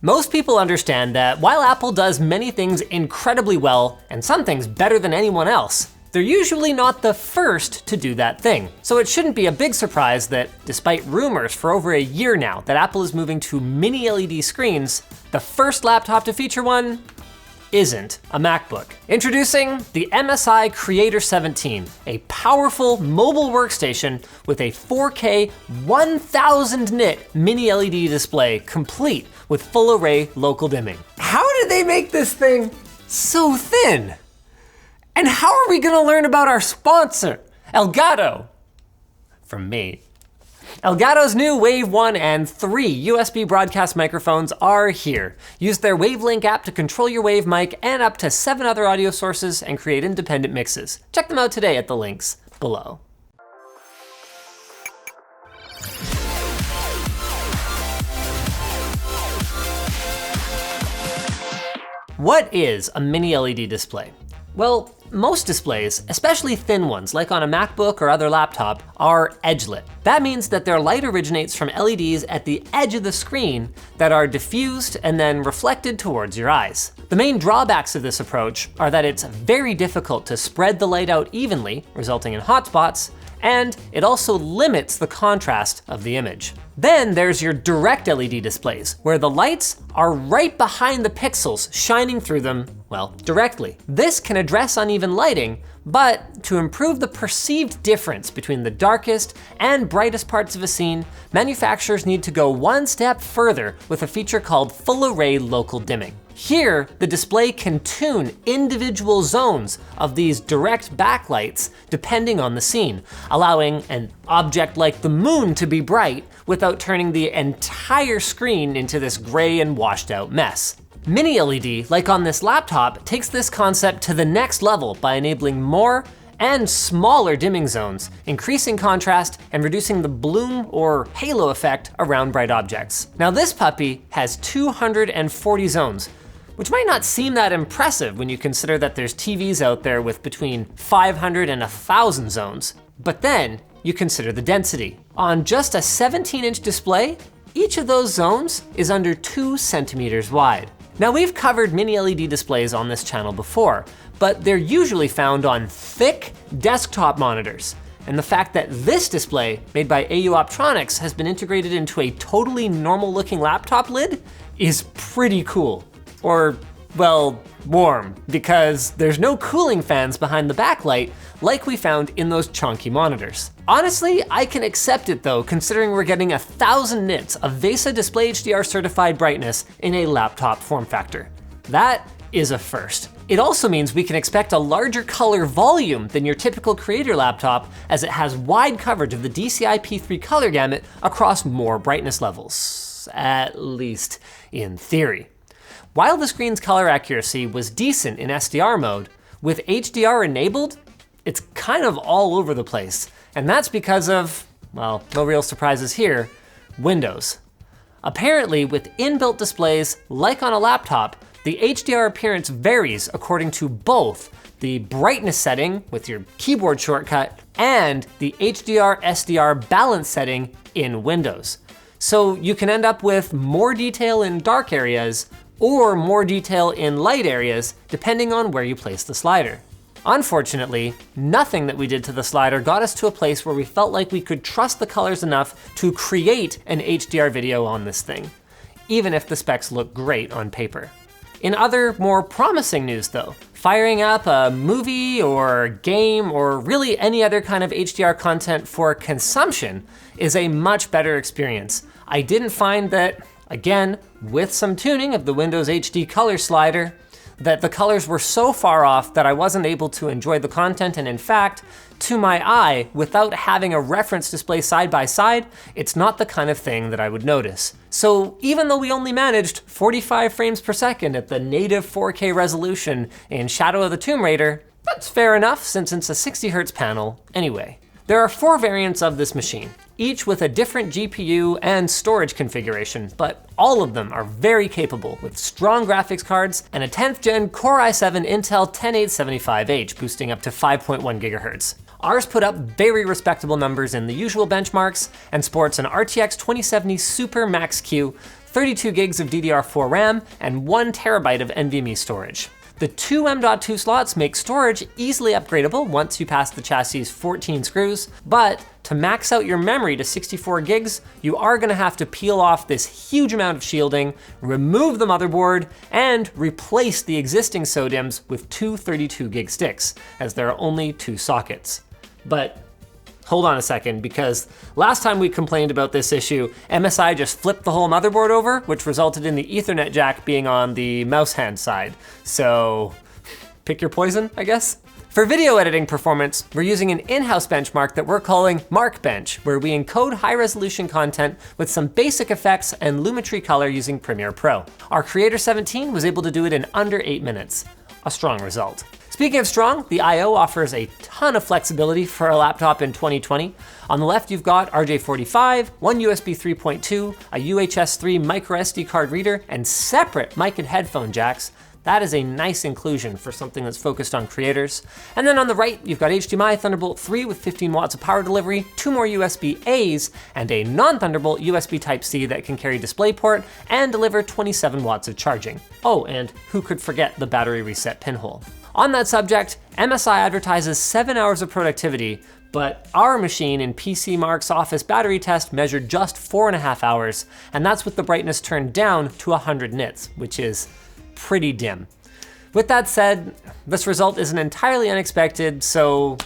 Most people understand that while Apple does many things incredibly well, and some things better than anyone else, they're usually not the first to do that thing. So it shouldn't be a big surprise that, despite rumors for over a year now that Apple is moving to mini LED screens, the first laptop to feature one isn't a MacBook. Introducing the MSI Creator 17, a powerful mobile workstation with a 4K 1000 nit mini LED display complete with full array local dimming. How did they make this thing so thin? And how are we gonna learn about our sponsor, Elgato? From me. Elgato's new Wave 1 and 3 USB broadcast microphones are here. Use their Wavelink app to control your Wave mic and up to 7 other audio sources and create independent mixes. Check them out today at the links below. What is a mini LED display? Well, most displays, especially thin ones like on a MacBook or other laptop, are edge-lit. That means that their light originates from LEDs at the edge of the screen that are diffused and then reflected towards your eyes. The main drawbacks of this approach are that it's very difficult to spread the light out evenly, resulting in hotspots, and it also limits the contrast of the image. Then there's your direct LED displays, where the lights are right behind the pixels, shining through them, well, directly. This can address uneven lighting, but to improve the perceived difference between the darkest and brightest parts of a scene, manufacturers need to go one step further with a feature called full array local dimming. Here, the display can tune individual zones of these direct backlights depending on the scene, allowing an object like the moon to be bright without turning the entire screen into this gray and washed out mess. Mini LED, like on this laptop, takes this concept to the next level by enabling more and smaller dimming zones, increasing contrast and reducing the bloom or halo effect around bright objects. Now this puppy has 240 zones, which might not seem that impressive when you consider that there's TVs out there with between 500 and 1,000 zones. But then you consider the density. On just a 17-inch display, each of those zones is under 2 centimeters wide. Now we've covered mini LED displays on this channel before, but they're usually found on thick desktop monitors. And the fact that this display, made by AU Optronics, has been integrated into a totally normal looking laptop lid is pretty cool. Or, well, warm, because there's no cooling fans behind the backlight like we found in those chunky monitors. Honestly, I can accept it though, considering we're getting 1,000 nits of VESA Display HDR certified brightness in a laptop form factor. That is a first. It also means we can expect a larger color volume than your typical creator laptop, as it has wide coverage of the DCI P3 color gamut across more brightness levels, at least in theory. While the screen's color accuracy was decent in SDR mode, with HDR enabled, it's kind of all over the place. And that's because of, well, no real surprises here, Windows. Apparently, with inbuilt displays, like on a laptop, the HDR appearance varies according to both the brightness setting with your keyboard shortcut and the HDR SDR balance setting in Windows. So you can end up with more detail in dark areas or more detail in light areas, depending on where you place the slider. Unfortunately, nothing that we did to the slider got us to a place where we felt like we could trust the colors enough to create an HDR video on this thing, even if the specs look great on paper. In other, more promising news though, firing up a movie or game or really any other kind of HDR content for consumption is a much better experience. I didn't find that, again, with some tuning of the Windows HD color slider, that the colors were so far off that I wasn't able to enjoy the content, and in fact, to my eye, without having a reference display side by side, it's not the kind of thing that I would notice. So even though we only managed 45 frames per second at the native 4K resolution in Shadow of the Tomb Raider, that's fair enough since it's a 60Hz panel anyway. There are 4 variants of this machine, each with a different GPU and storage configuration, but all of them are very capable with strong graphics cards and a 10th gen Core i7 Intel 10875H boosting up to 5.1 GHz. Ours put up very respectable numbers in the usual benchmarks and sports an RTX 2070 Super Max-Q, 32 gigs of DDR4 RAM, and 1 terabyte of NVMe storage. The two M.2 slots make storage easily upgradable once you pass the chassis' 14 screws, but to max out your memory to 64 gigs, you are gonna have to peel off this huge amount of shielding, remove the motherboard, and replace the existing SODIMMs with two 32 gig sticks, as there are only 2 sockets. But hold on a second, because last time we complained about this issue, MSI just flipped the whole motherboard over, which resulted in the Ethernet jack being on the mouse hand side. So pick your poison, I guess? For video editing performance, we're using an in-house benchmark that we're calling Markbench, where we encode high-resolution content with some basic effects and Lumetri color using Premiere Pro. Our Creator 17 was able to do it in under 8 minutes. A strong result. Speaking of strong, the I/O offers a ton of flexibility for a laptop in 2020. On the left, you've got RJ45, one USB 3.2, a UHS 3 micro SD card reader, and separate mic and headphone jacks. That is a nice inclusion for something that's focused on creators. And then on the right, you've got HDMI Thunderbolt 3 with 15 watts of power delivery, 2 more USB-As, and a non-Thunderbolt USB Type-C that can carry DisplayPort and deliver 27 watts of charging. Oh, and who could forget the battery reset pinhole? On that subject, MSI advertises 7 hours of productivity, but our machine in PCMark's office battery test measured just 4.5 hours, and that's with the brightness turned down to 100 nits, which is pretty dim. With that said, this result isn't entirely unexpected, so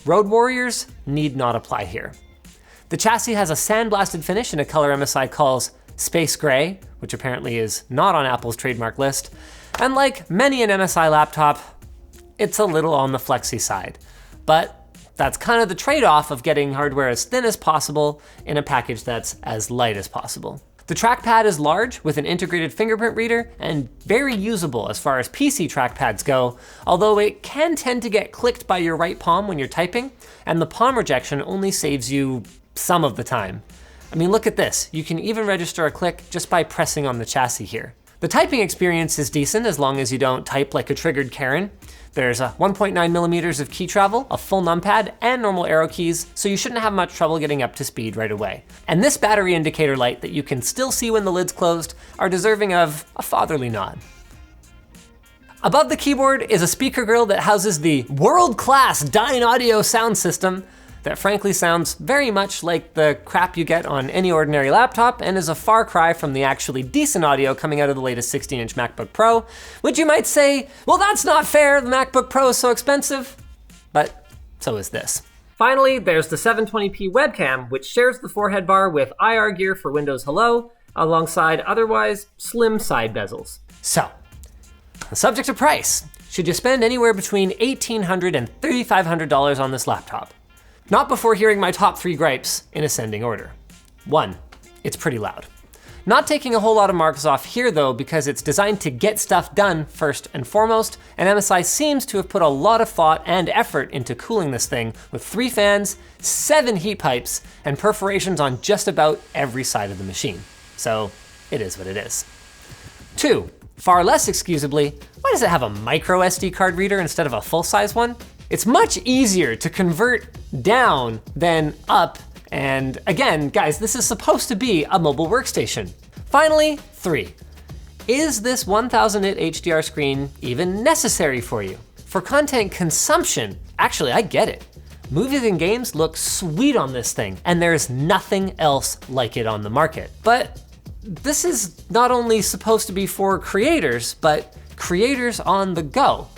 road warriors need not apply here. The chassis has a sandblasted finish in a color MSI calls Space Gray, which apparently is not on Apple's trademark list, and like many an MSI laptop, it's a little on the flexy side. But that's kind of the trade-off of getting hardware as thin as possible in a package that's as light as possible. The trackpad is large with an integrated fingerprint reader and very usable as far as PC trackpads go, although it can tend to get clicked by your right palm when you're typing, and the palm rejection only saves you some of the time. I mean, look at this. You can even register a click just by pressing on the chassis here. The typing experience is decent as long as you don't type like a triggered Karen. There's a 1.9 millimeters of key travel, a full numpad, and normal arrow keys, so you shouldn't have much trouble getting up to speed right away. And this battery indicator light that you can still see when the lid's closed are deserving of a fatherly nod. Above the keyboard is a speaker grill that houses the world-class Dynaudio sound system that frankly sounds very much like the crap you get on any ordinary laptop and is a far cry from the actually decent audio coming out of the latest 16-inch MacBook Pro, which you might say, well, that's not fair, the MacBook Pro is so expensive, but so is this. Finally, there's the 720p webcam, which shares the forehead bar with IR gear for Windows Hello, alongside otherwise slim side bezels. So, the subject of price. Should you spend anywhere between $1,800 and $3,500 on this laptop? Not before hearing my top 3 gripes in ascending order. 1, it's pretty loud. Not taking a whole lot of marks off here though, because it's designed to get stuff done first and foremost, and MSI seems to have put a lot of thought and effort into cooling this thing with 3 fans, 7 heat pipes, and perforations on just about every side of the machine. So it is what it is. 2, far less excusably, why does it have a micro SD card reader instead of a full-size one? It's much easier to convert down than up, and again, guys, this is supposed to be a mobile workstation. Finally, 3. Is this 1000 nit HDR screen even necessary for you? For content consumption, actually, I get it. Movies and games look sweet on this thing, and there's nothing else like it on the market. But this is not only supposed to be for creators, but creators on the go.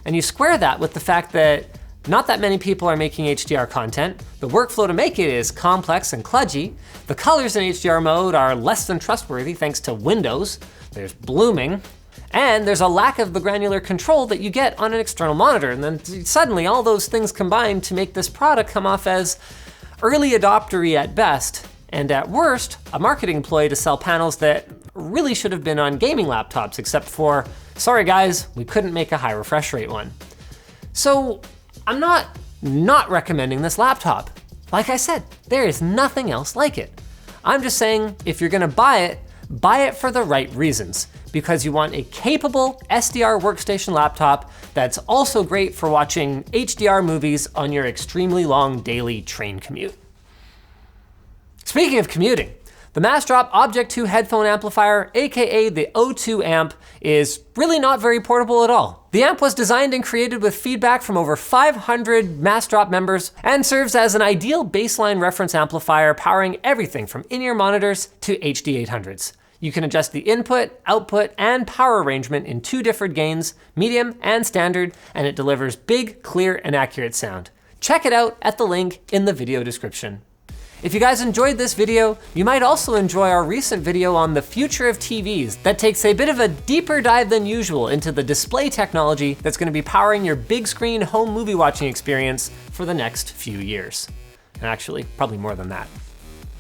And you square that with the fact that not that many people are making HDR content, the workflow to make it is complex and kludgy, the colors in HDR mode are less than trustworthy thanks to Windows, there's blooming, and there's a lack of the granular control that you get on an external monitor. And then suddenly all those things combine to make this product come off as early adoptery at best, and at worst, a marketing ploy to sell panels that really should have been on gaming laptops, except for, sorry guys, we couldn't make a high refresh rate one. So I'm not recommending this laptop. Like I said, there is nothing else like it. I'm just saying, if you're gonna buy it for the right reasons, because you want a capable SDR workstation laptop that's also great for watching HDR movies on your extremely long daily train commute. Speaking of commuting, The Massdrop Object 2 headphone amplifier, aka the O2 amp, is really not very portable at all. The amp was designed and created with feedback from over 500 Massdrop members and serves as an ideal baseline reference amplifier powering everything from in-ear monitors to HD 800s. You can adjust the input, output, and power arrangement in 2 different gains, medium and standard, and it delivers big, clear, and accurate sound. Check it out at the link in the video description. If you guys enjoyed this video, you might also enjoy our recent video on the future of TVs that takes a bit of a deeper dive than usual into the display technology that's going to be powering your big screen home movie watching experience for the next few years. And actually, probably more than that.